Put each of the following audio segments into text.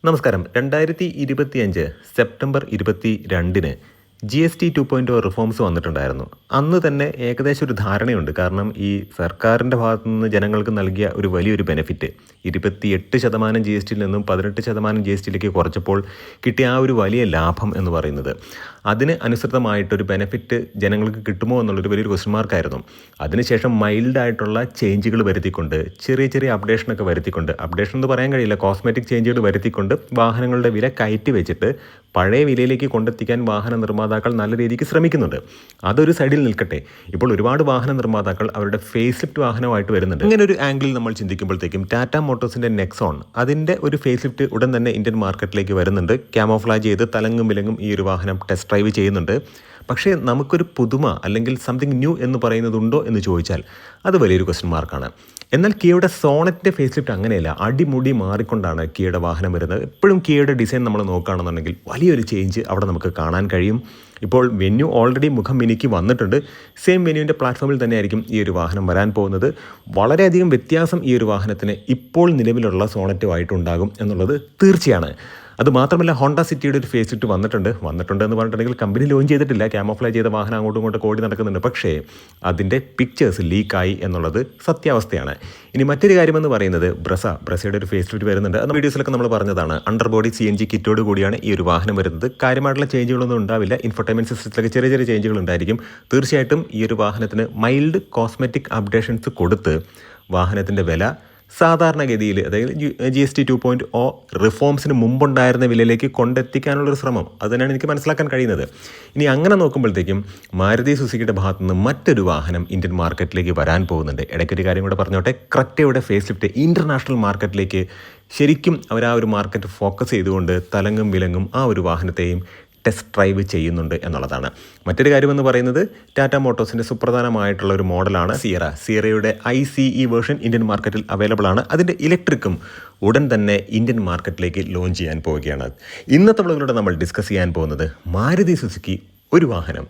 നമസ്കാരം. 2025 September 22-ന് GST 2.0 reforms വന്നിട്ടുണ്ടായിരുന്നു. അന്ന് തന്നെ ഏകദേശം ഒരു ധാരണയുണ്ട്. കാരണം ഈ സർക്കാരിൻ്റെ ഭാഗത്തു നിന്ന് ജനങ്ങൾക്ക് നൽകിയ ഒരു വലിയൊരു ബെനിഫിറ്റ് 28% GSTയിൽ നിന്നും 18% GSTയിലേക്ക് കുറച്ചപ്പോൾ കിട്ടിയ ആ ഒരു വലിയ ലാഭം എന്ന് പറയുന്നത്, അതിന് അനുസൃതമായിട്ടൊരു ബെനിഫിറ്റ് ജനങ്ങൾക്ക് കിട്ടുമോ എന്നുള്ളൊരു വലിയൊരു ക്വസ്റ്റ്യൻ മാർക്കായിരുന്നു. അതിനുശേഷം മൈൽഡായിട്ടുള്ള ചേഞ്ചുകൾ വരുത്തിക്കൊണ്ട്, ചെറിയ ചെറിയ അപ്ഡേഷനൊക്കെ വരുത്തിക്കൊണ്ട്, അപ്ഡേഷൻ എന്ന് പറയാൻ കഴിയില്ല, കോസ്മെറ്റിക് ചേഞ്ചുകൾ വരുത്തിക്കൊണ്ട് വാഹനങ്ങളുടെ വില കയറ്റി വെച്ചിട്ട് പഴയ വിലയിലേക്ക് കൊണ്ടെത്തിക്കാൻ വാഹന നിർമ്മാതാക്കൾ നല്ല രീതിക്ക് ശ്രമിക്കുന്നുണ്ട്. അതൊരു സൈഡിൽ നിൽക്കട്ടെ, ഇപ്പോൾ ഒരുപാട് വാഹന നിർമ്മാതാക്കൾ അവരുടെ ഫേസ് ലിഫ്റ്റ് വാഹനമായിട്ട് വരുന്നുണ്ട്. ഇങ്ങനെ ഒരു ആംഗിളിൽ നമ്മൾ ചിന്തിക്കുമ്പോഴത്തേക്കും ടാറ്റ മോട്ടോഴ്സിൻ്റെ നെക്സോൺ, അതിൻ്റെ ഒരു ഫേസ് ലിഫ്റ്റ് ഉടൻ തന്നെ ഇന്ത്യൻ മാർക്കറ്റിലേക്ക് വരുന്നുണ്ട്. ക്യാമോഫ്ലാജ് ചെയ്ത് തലങ്ങും വിലങ്ങും ഈ ഒരു വാഹനം ടെസ്റ്റ് ഡ്രൈവ് ചെയ്യുന്നുണ്ട്. പക്ഷേ നമുക്കൊരു പുതുമ അല്ലെങ്കിൽ സംതിങ് ന്യൂ എന്ന് പറയുന്നതുണ്ടോ എന്ന് ചോദിച്ചാൽ അത് വലിയൊരു ക്വസ്റ്റ്യൻ മാർക്കാണ്. എന്നാൽ കിയയുടെ സോണറ്റിൻ്റെ ഫേസ് ലിഫ്റ്റ് അങ്ങനെയല്ല, അടിമുടി മാറിക്കൊണ്ടാണ് കിയയുടെ വാഹനം വരുന്നത്. എപ്പോഴും കിയയുടെ ഡിസൈൻ നമ്മൾ നോക്കുകയാണെന്നുണ്ടെങ്കിൽ വലിയൊരു ചേഞ്ച് അവിടെ നമുക്ക് കാണാൻ കഴിയും. ഇപ്പോൾ വെന്യൂ ഓൾറെഡി മുഖം മിനുക്കി വന്നിട്ടുണ്ട്. സെയിം വെന്യൂവിൻ്റെ പ്ലാറ്റ്ഫോമിൽ തന്നെയായിരിക്കും ഈ ഒരു വാഹനം വരാൻ പോകുന്നത്. വളരെയധികം വ്യത്യാസം ഈ ഒരു വാഹനത്തിന് ഇപ്പോൾ നിലവിലുള്ള സോണറ്റുമായിട്ടുണ്ടാകും എന്നുള്ളത് തീർച്ചയാണ്. അതുമാത്രമല്ല, ഹോണ്ട സിറ്റിയുടെ ഒരു ഫേസ് ലിഫ്റ്റ് വന്നിട്ടുണ്ട് എന്ന് പറഞ്ഞിട്ടുണ്ടെങ്കിൽ കമ്പനി ലോഞ്ച് ചെയ്തിട്ടില്ല. ക്യാമോഫ്ലാജ് ചെയ്ത വാഹനം അങ്ങോട്ടും ഇങ്ങോട്ടും ഓടി നടക്കുന്നുണ്ട്. പക്ഷേ അതിൻ്റെ പിക്ചേഴ്സ് ലീക്കായി എന്നുള്ളത് സത്യാവസ്ഥയാണ്. ഇനി മറ്റൊരു കാര്യമെന്ന് പറയുന്നത് ബ്രസയുടെ ഒരു ഫേസ് ലിഫ്റ്റ് വരുന്നുണ്ട്. അത് വീഡിയോസിലൊക്കെ നമ്മൾ പറഞ്ഞതാണ്. അണ്ടർ ബോഡി CNG കിറ്റോട് കൂടിയാണ് ഈ ഒരു വാഹനം വരുന്നത്. കാര്യമായിട്ടുള്ള ചേഞ്ചുകളൊന്നും ഉണ്ടാവില്ല. ഇൻഫർടൈൻമെൻറ്റ് സിസ്റ്റത്തിലൊക്കെ ചെറിയ ചെറിയ ചേഞ്ചുകൾ ഉണ്ടായിരിക്കും. തീർച്ചയായിട്ടും ഈ ഒരു വാഹനത്തിന് മൈൽഡ് കോസ്മെറ്റിക് അപ്ഡേഷൻസ് കൊടുത്ത് വാഹനത്തിൻ്റെ വില സാധാരണഗതിയിൽ, അതായത് GST 2.0 റിഫോംസിന് മുമ്പുണ്ടായിരുന്ന വിലയിലേക്ക് കൊണ്ടെത്തിക്കാനുള്ളൊരു ശ്രമം, അത് തന്നെയാണ് എനിക്ക് മനസ്സിലാക്കാൻ കഴിയുന്നത്. ഇനി അങ്ങനെ നോക്കുമ്പോഴത്തേക്കും മാരുതി സുസുക്കിയുടെ ഭാഗത്തുനിന്ന് മറ്റൊരു വാഹനം ഇന്ത്യൻ മാർക്കറ്റിലേക്ക് വരാൻ പോകുന്നുണ്ട്. ഇടയ്ക്കൊരു കാര്യം കൂടെ പറഞ്ഞോട്ടെ, ക്രെറ്റയുടെ ഫേസ് ലിഫ്റ്റ് ഇൻ്റർനാഷണൽ മാർക്കറ്റിലേക്ക് ശരിക്കും അവർ ആ ഒരു മാർക്കറ്റ് ഫോക്കസ് ചെയ്തുകൊണ്ട് തലങ്ങും വിലങ്ങും ആ ഒരു വാഹനത്തെയും ടെസ്റ്റ് ഡ്രൈവ് ചെയ്യുന്നുണ്ട് എന്നുള്ളതാണ്. മറ്റൊരു കാര്യമെന്ന് പറയുന്നത്, ടാറ്റ മോട്ടോഴ്സിൻ്റെ സുപ്രധാനമായിട്ടുള്ള ഒരു മോഡലാണ് സിയറയുടെ ICE വേർഷൻ ഇന്ത്യൻ മാർക്കറ്റിൽ അവൈലബിൾ ആണ്. അതിൻ്റെ ഇലക്ട്രിക്കും ഉടൻ തന്നെ ഇന്ത്യൻ മാർക്കറ്റിലേക്ക് ലോഞ്ച് ചെയ്യാൻ പോവുകയാണ്. ഇന്നത്തെ വ്ളോഗിലൂടെ നമ്മൾ ഡിസ്കസ് ചെയ്യാൻ പോകുന്നത്, മാരുതി സുസുക്കി ഒരു വാഹനം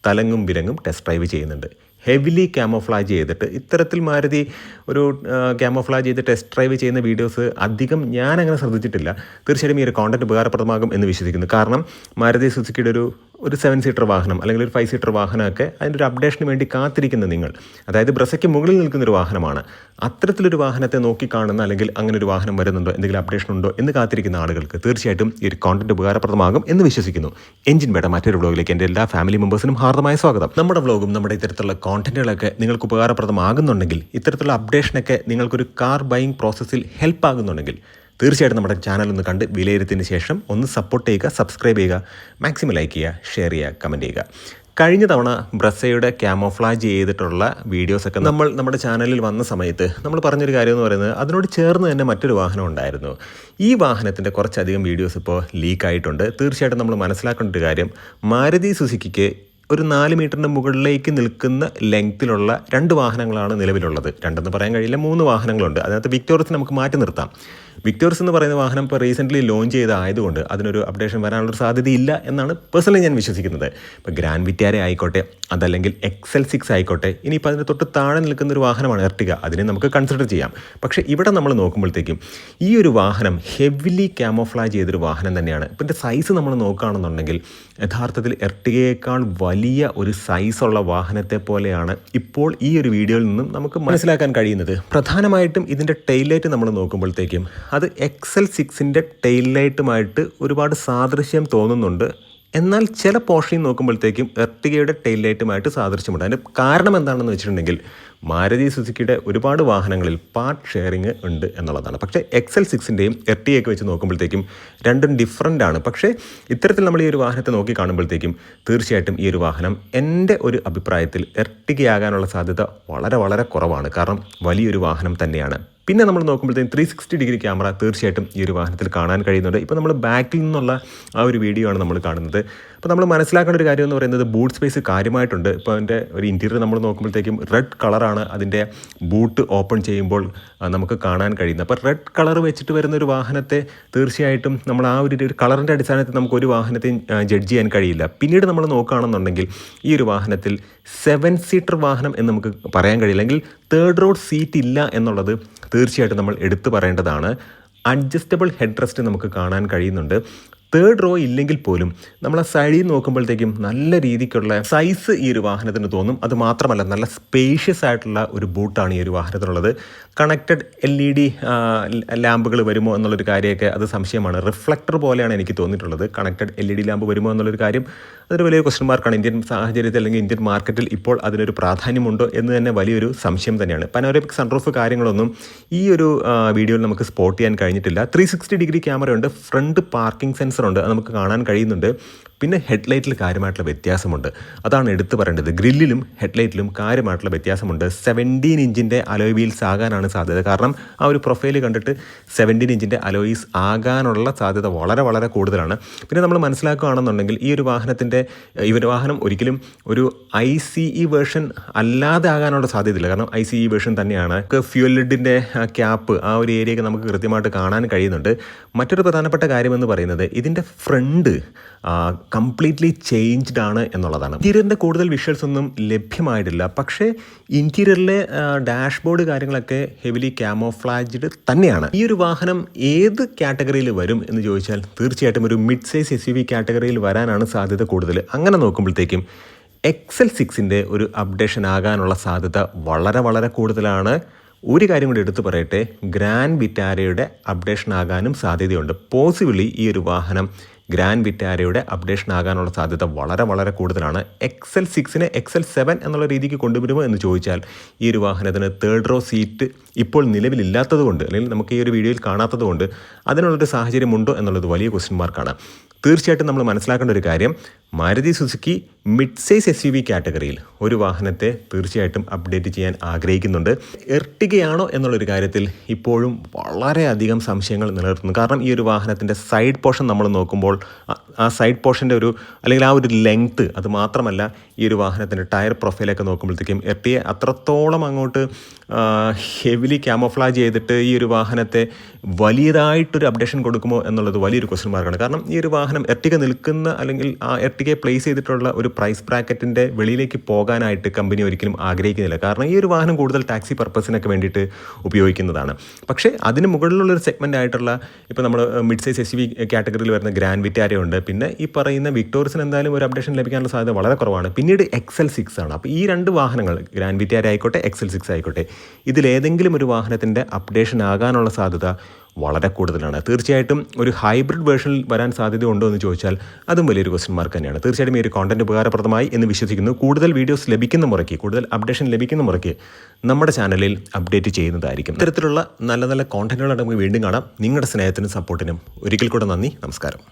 തലങ്ങും വിലങ്ങും ടെസ്റ്റ് ഡ്രൈവ് ചെയ്യുന്നുണ്ട്. ഹെവിലി ക്യാമോഫ്ലാജ് ചെയ്തിട്ട്, ഇത്തരത്തിൽ മാരുതി ഒരു ക്യാമോഫ്ലാജ് ചെയ്ത് ടെസ്റ്റ് ഡ്രൈവ് ചെയ്യുന്ന വീഡിയോസ് അധികം ഞാനങ്ങനെ ശ്രദ്ധിച്ചിട്ടില്ല. തീർച്ചയായും ഈ ഒരു കോണ്ടന്റ് ഉപകാരപ്രദമാകും എന്ന് വിശ്വസിക്കുന്നു. കാരണം മാരുതി സുസുക്കിയുടെ ഒരു 7 സീറ്റർ വാഹനം അല്ലെങ്കിൽ ഒരു 5 സീറ്റർ വാഹനമൊക്കെ അതിൻ്റെ ഒരു അപ്ഡേഷന് വേണ്ടി കാത്തിരിക്കുന്ന നിങ്ങൾ, അതായത് ബ്രസയ്ക്ക് മുകളിൽ നിൽക്കുന്നൊരു വാഹനമാണ്, അത്തരത്തിലൊരു വാഹനത്തെ നോക്കിക്കാണുന്ന, അല്ലെങ്കിൽ അങ്ങനെ ഒരു വാഹനം വരുന്നുണ്ടോ, എന്തെങ്കിലും അപ്ഡേഷൻ ഉണ്ടോ എന്ന് കാത്തിരിക്കുന്ന ആളുകൾക്ക് തീർച്ചയായിട്ടും ഈ ഒരു കോണ്ടന്റ് ഉപകാരപ്രദമാകും എന്ന് വിശ്വസിക്കുന്നു. എഞ്ചിൻ ബേയുടെ മറ്റൊരു വ്ളോഗിലേക്ക് എൻ്റെ എല്ലാ ഫാമിലി മെമ്പേഴ്സിനും ഹാർദമായ സ്വാഗതം. നമ്മുടെ വ്ളോഗും നമ്മുടെ ഇത്തരത്തിലുള്ള കോണ്ടന്റുകളൊക്കെ നിങ്ങൾക്ക് ഉപകാരപ്രദമാകുന്നുണ്ടെങ്കിൽ, ഇത്തരത്തിലുള്ള അപ്ഡേഷനൊക്കെ നിങ്ങൾക്കൊരു കാർ ബൈയിങ് പ്രോസസ്സിൽ ഹെൽപ്പ് ആകുന്നുണ്ടെങ്കിൽ, തീർച്ചയായിട്ടും നമ്മുടെ ചാനൽ ഒന്ന് കണ്ട് വിലയിരുത്തിയതിന് ശേഷം ഒന്ന് സപ്പോർട്ട് ചെയ്യുക, സബ്സ്ക്രൈബ് ചെയ്യുക, മാക്സിമം ലൈക്ക് ചെയ്യുക, ഷെയർ ചെയ്യുക, കമൻറ്റ് ചെയ്യുക. കഴിഞ്ഞ തവണ ബ്രസയുടെ ക്യാമോഫ്ലാജ് ചെയ്തിട്ടുള്ള വീഡിയോസൊക്കെ നമ്മുടെ ചാനലിൽ വന്ന സമയത്ത് നമ്മൾ പറഞ്ഞൊരു കാര്യം എന്ന് പറയുന്നത്, അതിനോട് ചേർന്ന് തന്നെ മറ്റൊരു വാഹനം ഉണ്ടായിരുന്നു. ഈ വാഹനത്തിൻ്റെ കുറച്ചധികം വീഡിയോസ് ഇപ്പോൾ ലീക്കായിട്ടുണ്ട്. തീർച്ചയായിട്ടും നമ്മൾ മനസ്സിലാക്കേണ്ട ഒരു കാര്യം, മാരുതി സുസുക്കിക്ക് ഒരു 4 മീറ്ററിന് മുകളിലേക്ക് നിൽക്കുന്ന ലെങ്ത്തിലുള്ള 2 വാഹനങ്ങളാണ് നിലവിലുള്ളത്. 2 പറയാൻ കഴിയില്ല, 3 വാഹനങ്ങളുണ്ട്. അതിനകത്ത് വിക്ടോറിയസ് നമുക്ക് മാറ്റി നിർത്താം. വിക്ടോറിയസ് എന്ന് പറയുന്ന വാഹനം ഇപ്പോൾ റീസെൻ്റ്ലി ലോഞ്ച് ചെയ്തതായതുകൊണ്ട് അതിനൊരു അപ്ഡേഷൻ വരാനുള്ളൊരു സാധ്യതയില്ല എന്നാണ് പേഴ്സണലി ഞാൻ വിശ്വസിക്കുന്നത്. ഇപ്പോൾ ഗ്രാൻഡ് വിറ്റാര ആയിക്കോട്ടെ, അതല്ലെങ്കിൽ XL6 ആയിക്കോട്ടെ, ഇനിയിപ്പോൾ അതിന് തൊട്ട് താഴെ നിൽക്കുന്ന ഒരു വാഹനമാണ് എർട്ടിഗ, അതിനെ നമുക്ക് കൺസിഡർ ചെയ്യാം. പക്ഷേ ഇവിടെ നമ്മൾ നോക്കുമ്പോഴത്തേക്കും ഈ ഒരു വാഹനം ഹെവിലി ക്യാമോഫ്ലാജ് ചെയ്തൊരു വാഹനം തന്നെയാണ്. ഇപ്പോൾ ഇതിൻ്റെ സൈസ് നമ്മൾ നോക്കുകയാണെന്നുണ്ടെങ്കിൽ യഥാർത്ഥത്തിൽ എർട്ടിഗയേക്കാൾ വലിയ ഒരു സൈസുള്ള വാഹനത്തെ പോലെയാണ് ഇപ്പോൾ ഈ ഒരു വീഡിയോയിൽ നിന്നും നമുക്ക് മനസ്സിലാക്കാൻ കഴിയുന്നത്. പ്രധാനമായിട്ടും ഇതിൻ്റെ ടെയിൽ ലൈറ്റ് നമ്മൾ നോക്കുമ്പോഴത്തേക്കും അത് XL6ൻ്റെ ടെയിൽ ലൈറ്റുമായിട്ട് ഒരുപാട് സാദൃശ്യം തോന്നുന്നുണ്ട്. എന്നാൽ ചില പോർഷനിൽ നോക്കുമ്പോഴത്തേക്കും എർട്ടിഗയുടെ ടെയിൽ ലൈറ്റുമായിട്ട് സാദൃശ്യമുണ്ട്. അതിൻ്റെ കാരണം എന്താണെന്ന് വെച്ചിട്ടുണ്ടെങ്കിൽ, മാരുതി സുസുക്കിയുടെ ഒരുപാട് വാഹനങ്ങളിൽ പാർട്ട് ഷെയറിങ് ഉണ്ട് എന്നുള്ളതാണ്. പക്ഷേ XL6ൻ്റെയും എർട്ടിഗയൊക്കെ വെച്ച് നോക്കുമ്പോഴത്തേക്കും രണ്ടും ഡിഫറൻ്റ് ആണ്. പക്ഷേ ഇത്തരത്തിൽ നമ്മൾ ഈ ഒരു വാഹനത്തെ നോക്കി കാണുമ്പോഴത്തേക്കും തീർച്ചയായിട്ടും ഈ ഒരു വാഹനം എൻ്റെ ഒരു അഭിപ്രായത്തിൽ എർട്ടിഗയാകാനുള്ള സാധ്യത വളരെ വളരെ കുറവാണ്. കാരണം വലിയൊരു വാഹനം തന്നെയാണ്. പിന്നെ നമ്മൾ നോക്കുമ്പോഴത്തേക്കും 360 ഡിഗ്രി ക്യാമറ തീർച്ചയായിട്ടും ഈ ഒരു വാഹനത്തിൽ കാണാൻ കഴിയുന്നുണ്ട്. ഇപ്പോൾ നമ്മൾ ബാക്കിൽ നിന്നുള്ള ആ ഒരു വീഡിയോ ആണ് നമ്മൾ കാണുന്നത്. അപ്പോൾ നമ്മൾ മനസ്സിലാക്കേണ്ട ഒരു കാര്യം എന്ന് പറയുന്നത്, ബൂട്ട് സ്പേസ് കാര്യമായിട്ടുണ്ട്. ഇപ്പോൾ അതിൻ്റെ ഒരു ഇൻറ്റീരിയർ നമ്മൾ നോക്കുമ്പോഴത്തേക്കും റെഡ് കളറാണ് അതിൻ്റെ ബൂട്ട് ഓപ്പൺ ചെയ്യുമ്പോൾ നമുക്ക് കാണാൻ കഴിയുന്നത്. അപ്പോൾ റെഡ് കളർ വെച്ചിട്ട് വരുന്ന ഒരു വാഹനത്തെ തീർച്ചയായിട്ടും നമ്മൾ ആ ഒരു കളറിൻ്റെ അടിസ്ഥാനത്തിൽ നമുക്ക് ഒരു വാഹനത്തെയും ജഡ്ജ് ചെയ്യാൻ കഴിയില്ല. പിന്നീട് നമ്മൾ നോക്കുകയാണെന്നുണ്ടെങ്കിൽ ഈ ഒരു വാഹനത്തിൽ 7 സീറ്റർ വാഹനം എന്ന് നമുക്ക് പറയാൻ കഴിയില്ല, അല്ലെങ്കിൽ തേർഡ് റോഡ് സീറ്റ് ഇല്ല എന്നുള്ളത് തീർച്ചയായിട്ടും നമ്മൾ എടുത്തു പറയേണ്ടതാണ്. അഡ്ജസ്റ്റബിൾ ഹെഡ് റെസ്റ്റ് നമുക്ക് കാണാൻ കഴിയുന്നുണ്ട്. തേർഡ് റോ ഇല്ലെങ്കിൽ പോലും നമ്മൾ ആ സൈഡിൽ നോക്കുമ്പോഴത്തേക്കും നല്ല രീതിക്കുള്ള സൈസ് ഈ ഒരു വാഹനത്തിന് തോന്നും. അത് മാത്രമല്ല നല്ല സ്പേഷ്യസ് ആയിട്ടുള്ള ഒരു ബൂട്ടാണ് ഈ ഒരു വാഹനത്തിനുള്ളത്. കണക്റ്റഡ് LED ലാമ്പുകൾ വരുമോ എന്നുള്ളൊരു കാര്യമൊക്കെ അത് സംശയമാണ്. റിഫ്ലക്ടർ പോലെയാണ് എനിക്ക് തോന്നിയിട്ടുള്ളത്. കണക്റ്റഡ് LED ലാമ്പ് വരുമോ എന്നുള്ളൊരു കാര്യം അതൊരു വലിയൊരു ക്വസ്റ്റ്യൻ മാർക്കാണ്. ഇന്ത്യൻ സാഹചര്യത്തിൽ അല്ലെങ്കിൽ ഇന്ത്യൻ മാർക്കറ്റിൽ ഇപ്പോൾ അതിനൊരു പ്രാധാന്യമുണ്ടോ എന്ന് തന്നെ വലിയൊരു സംശയം തന്നെയാണ്. പനോരമിക് സൺറൂഫ് കാര്യങ്ങളൊന്നും ഈ ഒരു വീഡിയോയിൽ നമുക്ക് സ്പോട്ട് ചെയ്യാൻ കഴിഞ്ഞിട്ടില്ല. 360 ഡിഗ്രി ക്യാമറയുണ്ട്, ഫ്രണ്ട് പാർക്കിംഗ് സെൻസറുണ്ട്, അത് നമുക്ക് കാണാൻ കഴിയുന്നുണ്ട്. പിന്നെ ഹെഡ്ലൈറ്റിൽ കാര്യമായിട്ടുള്ള വ്യത്യാസമുണ്ട്, അതാണ് എടുത്തു പറയേണ്ടത്. ഗ്രില്ലിലും ഹെഡ്ലൈറ്റിലും കാര്യമായിട്ടുള്ള വ്യത്യാസമുണ്ട്. 17 ഇഞ്ചിൻ്റെ അലോയ് വീൽസ് ആകാനാണ് സാധ്യത. കാരണം ആ ഒരു പ്രൊഫൈൽ കണ്ടിട്ട് 17 ഇഞ്ചിൻ്റെ അലോയ്സ് ആകാനുള്ള സാധ്യത വളരെ വളരെ കൂടുതലാണ്. പിന്നെ നമ്മൾ മനസ്സിലാക്കുകയാണെന്നുണ്ടെങ്കിൽ ഈ ഒരു വാഹനം ഒരിക്കലും ഒരു ICE വേർഷൻ അല്ലാതെ ആകാനുള്ള സാധ്യതയില്ല. കാരണം ICE വേർഷൻ തന്നെയാണ്. ഫ്യൂൽ ലിഡിൻ്റെ ക്യാപ്പ് ആ ഒരു ഏരിയയൊക്കെ നമുക്ക് കൃത്യമായിട്ട് കാണാൻ കഴിയുന്നുണ്ട്. മറ്റൊരു പ്രധാനപ്പെട്ട കാര്യമെന്ന് പറയുന്നത് ഇതിൻ്റെ ഫ്രണ്ട് കംപ്ലീറ്റ്ലി ചേഞ്ച്ഡ് ആണ് എന്നുള്ളതാണ്. ഇൻറ്റീരിയറിൻ്റെ കൂടുതൽ വിഷ്വൽസ് ഒന്നും ലഭ്യമായിട്ടില്ല. പക്ഷേ ഇൻറ്റീരിയറിലെ ഡാഷ്ബോർഡ് കാര്യങ്ങളൊക്കെ ഹെവിലി ക്യാമോഫ്ലാജ്ഡ് തന്നെയാണ്. ഈ ഒരു വാഹനം ഏത് കാറ്റഗറിയിൽ വരും എന്ന് ചോദിച്ചാൽ തീർച്ചയായിട്ടും ഒരു മിഡ് സൈസ് SUV കാറ്റഗറിയിൽ വരാനാണ് സാധ്യത കൂടുതൽ. അങ്ങനെ നോക്കുമ്പോഴത്തേക്കും XL6ൻ്റെ ഒരു അപ്ഡേഷൻ ആകാനുള്ള സാധ്യത വളരെ വളരെ കൂടുതലാണ്. ഒരു കാര്യം കൂടി എടുത്തു പറയട്ടെ, ഗ്രാൻഡ് വിറ്റാരയുടെ അപ്ഡേഷൻ ആകാനും സാധ്യതയുണ്ട്. പോസിബിളി ഈ ഒരു വാഹനം ഗ്രാൻഡ് വിറ്റാരയുടെ അപ്ഡേഷൻ ആകാനുള്ള സാധ്യത വളരെ വളരെ കൂടുതലാണ്. XL6നെ XL7 എന്നുള്ള രീതിക്ക് കൊണ്ടുവരുമോ എന്ന് ചോദിച്ചാൽ ഈ ഒരു വാഹനത്തിന് തേർഡ് റോ സീറ്റ് ഇപ്പോൾ നിലവിലില്ലാത്തത് കൊണ്ട്, അല്ലെങ്കിൽ നമുക്ക് ഈ ഒരു വീഡിയോയിൽ കാണാത്തത് കൊണ്ട് അതിനുള്ളൊരു സാഹചര്യമുണ്ടോ എന്നുള്ളത് വലിയ ക്വസ്റ്റ്യൻ മാർക്കാണ്. തീർച്ചയായിട്ടും നമ്മൾ മനസ്സിലാക്കേണ്ട ഒരു കാര്യം, Maruti Suzuki mid size SUV കാറ്റഗറിയിൽ ഒരു വാഹനത്തെ തീർച്ചയായിട്ടും അപ്ഡേറ്റ് ചെയ്യാൻ ആഗ്രഹിക്കുന്നുണ്ട്. എർട്ടിഗയാണോ എന്നുള്ളൊരു കാര്യത്തിൽ ഇപ്പോഴും വളരെയധികം സംശയങ്ങൾ നിലനിർത്തുന്നു. കാരണം ഈ ഒരു വാഹനത്തിൻ്റെ സൈഡ് പോർഷൻ നമ്മൾ നോക്കുമ്പോൾ ആ സൈഡ് പോർഷൻ്റെ അല്ലെങ്കിൽ ആ ഒരു ലെങ്ത്ത്, അത് മാത്രമല്ല ഈ ഒരു വാഹനത്തിൻ്റെ ടയർ പ്രൊഫൈലൊക്കെ നോക്കുമ്പോഴത്തേക്കും എർട്ടിഗ അത്രത്തോളം അങ്ങോട്ട് ഹെവിലി ക്യാമോഫ്ലാജ് ചെയ്തിട്ട് ഈ ഒരു വാഹനത്തെ വലിയതായിട്ടൊരു അപ്ഡേഷൻ കൊടുക്കുമോ എന്നുള്ളത് വലിയൊരു ക്വസ്റ്റ്യൻ മാർക്കാണ്. കാരണം ഈ ഒരു വാഹനം എർട്ടിഗ നിൽക്കുന്ന, അല്ലെങ്കിൽ ആ എർട്ടിഗയെ പ്ലേസ് ചെയ്തിട്ടുള്ള ഒരു പ്രൈസ് ബ്രാക്കറ്റിൻ്റെ വെളിയിലേക്ക് പോകാനായിട്ട് കമ്പനി ഒരിക്കലും ആഗ്രഹിക്കുന്നില്ല. കാരണം ഈ ഒരു വാഹനം കൂടുതൽ ടാക്സി പർപ്പസിനൊക്കെ വേണ്ടിയിട്ട് ഉപയോഗിക്കുന്നതാണ്. പക്ഷേ അതിന് മുകളിലുള്ളൊരു സെഗ്മെൻ്റ് ആയിട്ടുള്ള ഇപ്പോൾ നമ്മൾ മിഡ് സൈസ് SUV കാറ്റഗറിയിൽ വരുന്ന ഗ്രാൻഡ് വിറ്റാര ഉണ്ട്. പിന്നെ ഈ പറയുന്ന വിക്ടോറിയസിന് എന്തായാലും ഒരു അപ്ഡേഷൻ ലഭിക്കാനുള്ള സാധ്യത വളരെ കുറവാണ്. പിന്നീട് XL6 ആണ്. അപ്പോൾ ഈ രണ്ട് വാഹനങ്ങൾ, ഗ്രാൻഡ് വിറ്റാര ആയിക്കോട്ടെ XL6 ആയിക്കോട്ടെ, ഇതിലേതെങ്കിലും ഒരു വാഹനത്തിൻ്റെ അപ്ഡേഷൻ ആകാനുള്ള സാധ്യത വളരെ കൂടുതലാണ്. തീർച്ചയായിട്ടും ഒരു ഹൈബ്രിഡ് വേർഷനിൽ വരാൻ സാധ്യതയുണ്ടോ എന്ന് ചോദിച്ചാൽ അതും വലിയൊരു ക്വസ്റ്റ്യൻ മാർക്ക് തന്നെയാണ്. തീർച്ചയായിട്ടും ഈ ഒരു കോണ്ടന്റ് ഉപകാരപ്രദമായി എന്ന് വിശ്വസിക്കുന്നു. കൂടുതൽ വീഡിയോസ് ലഭിക്കുന്ന മുറയ്ക്ക്, കൂടുതൽ അപ്ഡേഷൻ ലഭിക്കുന്ന മുറയ്ക്ക് നമ്മുടെ ചാനലിൽ അപ്ഡേറ്റ് ചെയ്യുന്നതായിരിക്കും. ഇത്തരത്തിലുള്ള നല്ല നല്ല കോണ്ടന്റുകളാണ് നമുക്ക് വീണ്ടും കാണാം. നിങ്ങളുടെ സ്നേഹത്തിനും സപ്പോർട്ടിനും ഒരിക്കൽ കൂടെ നന്ദി. നമസ്കാരം.